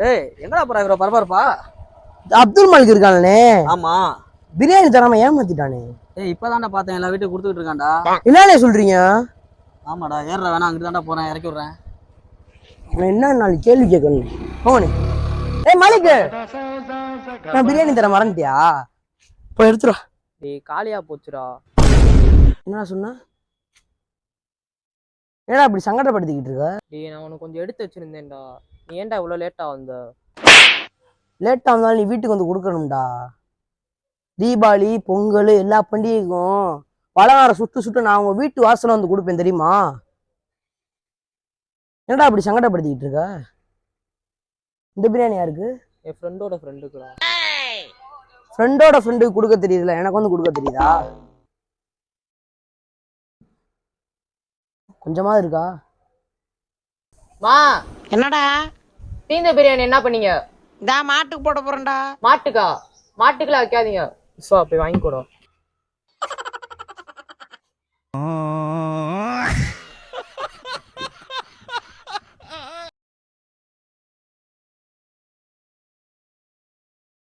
ஏய் என்னடா போற இவர பரபரப்பா? அப்துல் மாலிக் இருக்கானே. ஆமா. பிரியாணி தராம ஏமாத்திட்டானே. ஏய் இப்பதான்டா பார்த்தேன் எல்லா வீட்டுக்கு கொடுத்துட்டு இருக்கான்டா. என்னண்ணே சொல்றீங்க? ஆமாடா ஏறற வேணா அங்கிட்டு தான்டா போறேன் இறக்கி விடுறேன். என்ன நாலு கேள்வி கேட்கணும். போனே. ஏய் மாலிக், நான் பிரியாணி தர மறந்துட்டியா? போய் எடுத்துரு. டேய் காலியா போச்சுடா. என்னடா சொன்ன? ஏடா அப்படி சங்கடப்படுத்திக்கிட்டு இருக்க? டேய் நான் உனக்கு கொஞ்சம் எடுத்து வச்சிருந்தேன்டா. நீ ஏன்டா இவ்வளவு லேட்டா வந்த? லேட்டா வந்தாலும் நீ வீட்டுக்கு வந்து கொடுக்கணும்டா. தீபாவளி பொங்கல் எல்லா பண்டிகைக்கும் பலகாரம் சுட்டு நான் உங்க வீட்டு வாசல வந்து கொடுப்பேன் தெரியுமா? என்னடா அப்படி சங்கடப்படுத்திக்கிட்டு இருக்க? இந்த பிரியாணி யாருக்கு? என் ஃப்ரெண்டோட ஃப்ரெண்டுக்குடா. ஃப்ரெண்டோட ஃப்ரெண்டுக்கு கொடுக்க தெரியுதுல, எனக்கு வந்து கொடுக்க தெரியுதா? கொஞ்சமா இருக்கா? மா என்னடா தீந்த பிரியாணி என்ன பண்ணீங்க? இந்த மாட்டுக்கு போட போறேன்டா. மாட்டுக்கா? மாட்டுக்குலாம் வைக்காதீங்க. போய் வாங்கிக்கூடும்.